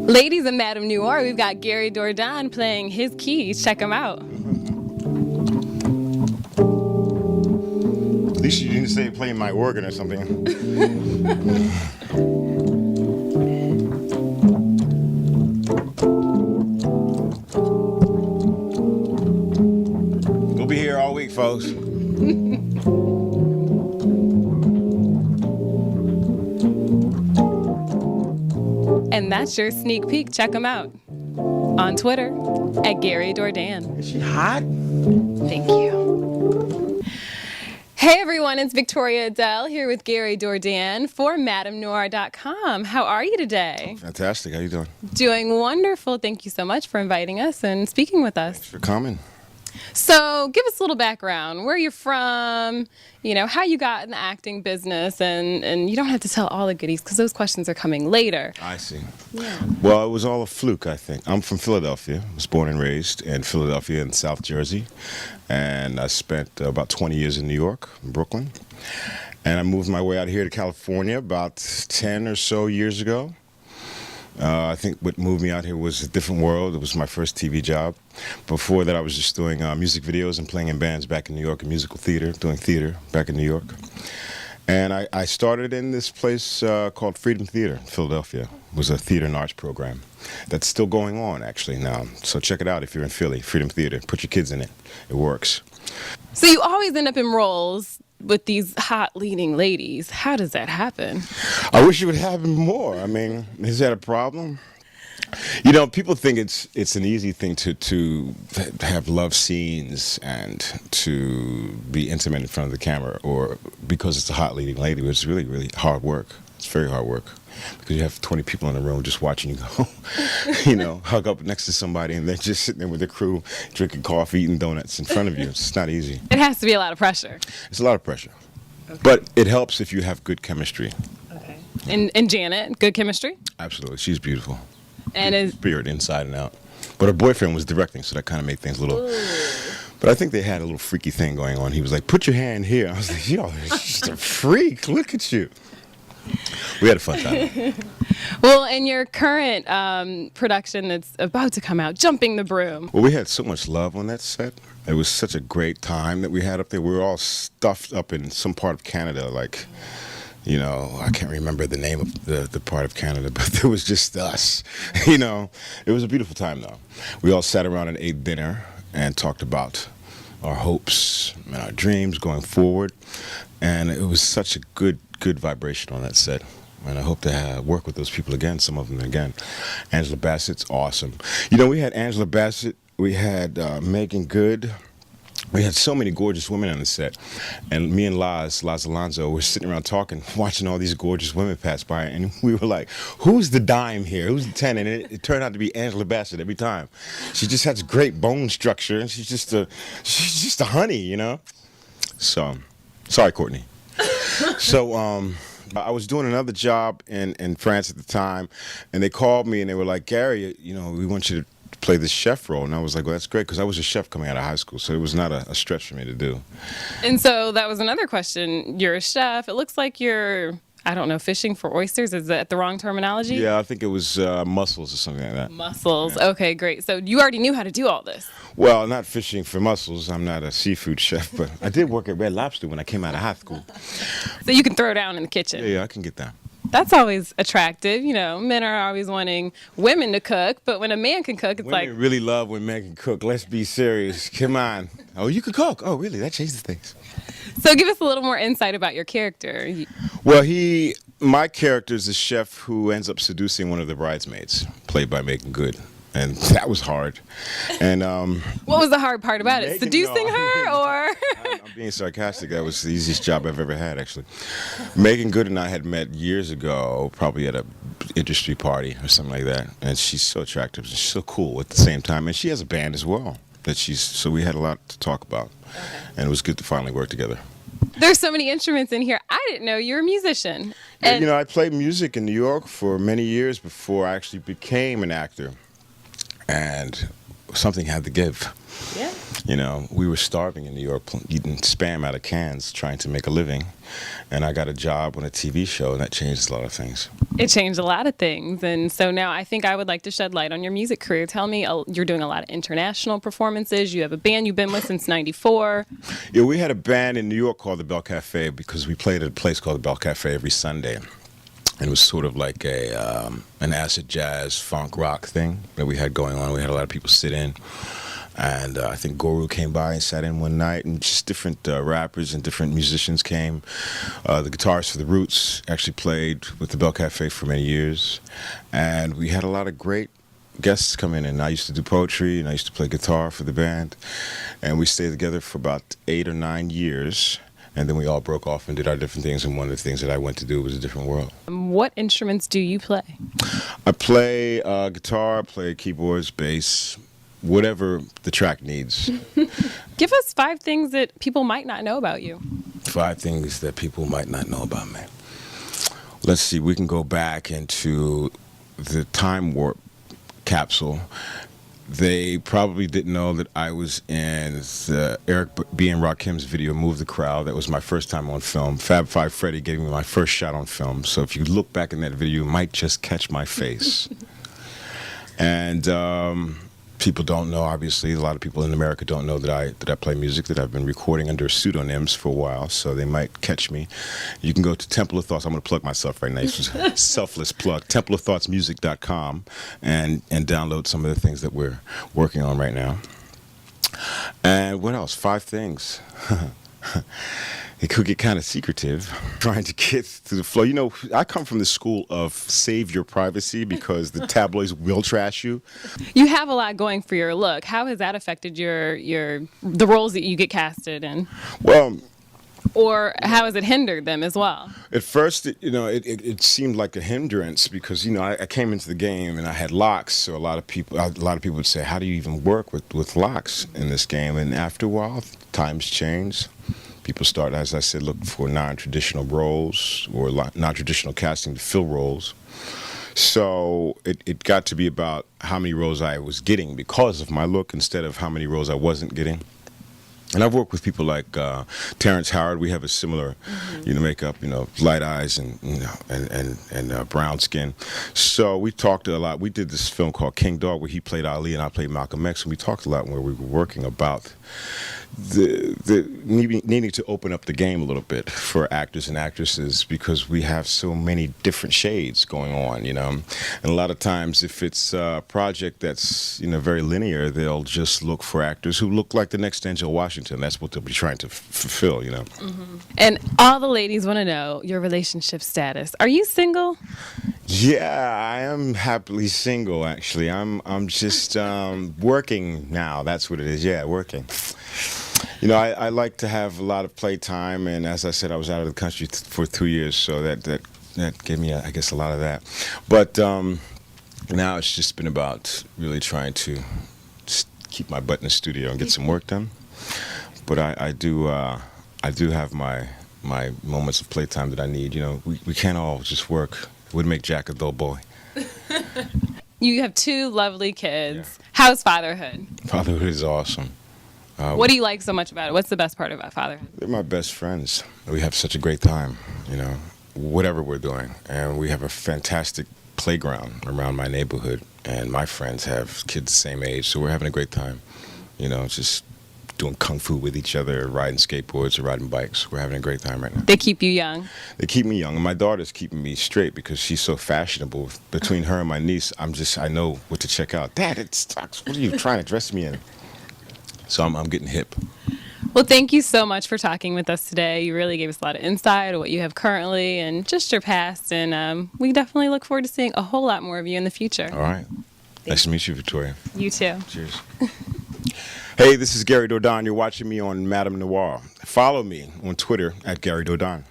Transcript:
Ladies and Madame Noire, we've got Gary Dourdan playing his keys. Check him out. At least you didn't say playing my organ or something. We'll be here all week, folks. And that's your sneak peek. Check him out on Twitter at Gary Dourdan. Is she hot? Thank you. Hey everyone, it's Victoria Adele here with Gary Dourdan for MadameNoire.com. How are you today? Fantastic. How you doing? Doing wonderful. Thank you so much for inviting us and speaking with us. Thanks for coming. So give us a little background, where you're from, you know, how you got in the acting business, and you don't have to tell all the goodies because those questions are coming later. I see. Yeah. Well, it was all a fluke, I think. I'm from Philadelphia. I was born and raised in Philadelphia and South Jersey. And I spent about 20 years in New York, in Brooklyn. And I moved my way out here to California about 10 or so years ago. I think what moved me out here was a different world. It was my first TV job. Before that, I was just doing music videos and playing in bands back in New York, and musical theater, doing theater back in New York. And I started in this place called Freedom Theater in Philadelphia. It was a theater and arts program that's still going on, actually, now. So check it out if you're in Philly, Freedom Theater. Put your kids in it. It works. So you always end up in roles with these hot leading ladies. How does that happen? I wish it would happen more. I mean, is that a problem? You know, people think it's an easy thing to have love scenes and to be intimate in front of the camera, or because it's a hot leading lady, but it's really, really hard work. It's very hard work because you have 20 people in the room just watching you go, you know, hug up next to somebody and they're just sitting there with their crew drinking coffee, eating donuts in front of you. It's not easy. It has to be a lot of pressure. It's a lot of pressure. Okay. But it helps if you have good chemistry. Okay. And Janet, good chemistry? Absolutely. She's beautiful. And is spirit inside and out. But her boyfriend was directing, so that kind of made things a little... Ooh. But I think they had a little freaky thing going on. He was like, put your hand here. I was like, yo, you're just a freak. Look at you. We had a fun time. Well, in your current production that's about to come out, Jumping the Broom. Well, we had so much love on that set. It was such a great time that we had up there. We were all stuffed up in some part of Canada, like, you know, I can't remember the name of the part of Canada, but there was just us, you know. It was a beautiful time, though. We all sat around and ate dinner and talked about our hopes and our dreams going forward. And it was such a good vibration on that set. And I hope to work with those people again, some of them again. Angela Bassett's awesome. You know, we had Angela Bassett, we had Megan Good. We had so many gorgeous women on the set. And me and Laz Alonso, were sitting around talking, watching all these gorgeous women pass by. And we were like, who's the dime here? Who's the 10? And it turned out to be Angela Bassett every time. She just has great bone structure. And she's just a honey, you know? So, sorry, Courtney. So, I was doing another job in France at the time, and they called me and they were like, Gary, you know, we want you to play this chef role. And I was like, well, that's great, because I was a chef coming out of high school, so it was not a stretch for me to do. And so that was another question. You're a chef. It looks like you're, I don't know, fishing for oysters. Is that the wrong terminology? Yeah, I think it was mussels or something like that. Mussels. Yeah. Okay, great. So you already knew how to do all this. Well, not fishing for mussels. I'm not a seafood chef, but I did work at Red Lobster when I came out of high school. So you can throw down in the kitchen. Yeah, I can get that. That's always attractive. You know, men are always wanting women to cook, but when a man can cook, it's women like... really love when men can cook. Let's be serious. Come on. Oh, you can cook. Oh, really? That changes things. So give us a little more insight about your character. Well, my character is a chef who ends up seducing one of the bridesmaids, played by Megan Good. And that was hard. And what was the hard part about it? Megan, Seducing her, or? I'm being sarcastic. That was the easiest job I've ever had, actually. Megan Good and I had met years ago, probably at an industry party or something like that. And she's so attractive. She's so cool at the same time. And she has a band as well. So we had a lot to talk about. Okay. And it was good to finally work together. There's so many instruments in here. I didn't know you were a musician. And, you know, I played music in New York for many years before I actually became an actor. And something had to give. Yeah. You know, we were starving in New York, eating spam out of cans, trying to make a living. And I got a job on a TV show, and that changed a lot of things. It changed a lot of things. And so now I think I would like to shed light on your music career. Tell me, you're doing a lot of international performances. You have a band you've been with since '94. Yeah, we had a band in New York called the Bell Cafe because we played at a place called the Bell Cafe every Sunday. And it was sort of like an acid jazz funk rock thing that we had going on. We had a lot of people sit in. And I think Guru came by and sat in one night, and just different rappers and different musicians came. The guitarist for the Roots actually played with the Bell Cafe for many years. And we had a lot of great guests come in, and I used to do poetry, and I used to play guitar for the band. And we stayed together for about 8 or 9 years. And then we all broke off and did our different things, and one of the things that I went to do was a different world. What instruments do you play? I play guitar, play keyboards, bass, whatever the track needs. Give us 5 things that people might not know about you. 5 things that people might not know about me. Let's see, we can go back into the time warp capsule. They probably didn't know that I was in the Eric B. and Rakim's video, Move the Crowd. That was my first time on film. Fab Five Freddy gave me my first shot on film. So if you look back in that video, you might just catch my face. And people don't know, obviously, a lot of people in America don't know that I play music, that I've been recording under pseudonyms for a while, so they might catch me. You can go to Temple of Thoughts. I'm going to plug myself right now. It's just a selfless plug. TempleOfThoughtsMusic.com and download some of the things that we're working on right now. And what else? 5 things. It could get kind of secretive, trying to get through the flow. You know, I come from the school of save your privacy because the tabloids will trash you. You have a lot going for your look. How has that affected the roles that you get casted in? Well, or how has it hindered them as well? At first, it seemed like a hindrance because, I came into the game and I had locks. So a lot of people would say, how do you even work with locks in this game? And after a while, times change. People start, as I said, looking for non-traditional roles or non-traditional casting to fill roles. So it got to be about how many roles I was getting because of my look instead of how many roles I wasn't getting. And I've worked with people like Terrence Howard. We have a similar, makeup, light eyes and brown skin. So we talked a lot. We did this film called King Dog where he played Ali and I played Malcolm X. And we talked a lot where we were working about the needing to open up the game a little bit for actors and actresses because we have so many different shades going on, And a lot of times if it's a project that's, very linear, they'll just look for actors who look like the next Denzel Washington. That's what they'll be trying to fulfill, Mm-hmm. And all the ladies want to know your relationship status. Are you single? Yeah, I am happily single, actually. I'm just working now. That's what it is. Yeah, working. I like to have a lot of playtime, and as I said, I was out of the country for 2 years, so that gave me, I guess, a lot of that. But now it's just been about really trying to just keep my butt in the studio and get some work done. But I do have my moments of playtime that I need. We can't all just work. It would make Jack a dull boy. You have 2 lovely kids. Yeah. How's fatherhood? Fatherhood is awesome. What do you like so much about it? What's the best part about fatherhood? They're my best friends. We have such a great time, whatever we're doing. And we have a fantastic playground around my neighborhood. And my friends have kids the same age, so we're having a great time. Just doing kung fu with each other, riding skateboards or riding bikes. We're having a great time right now. They keep you young? They keep me young. And my daughter's keeping me straight because she's so fashionable. Between her and my niece, I know what to check out. Dad, it sucks. What are you trying to dress me in? So I'm getting hip. Well, thank you so much for talking with us today. You really gave us a lot of insight of what you have currently and just your past. And we definitely look forward to seeing a whole lot more of you in the future. All right. Nice to meet you, Victoria. You too. Cheers. Hey, this is Gary Dourdan. You're watching me on Madame Noire. Follow me on Twitter at Gary Dourdan.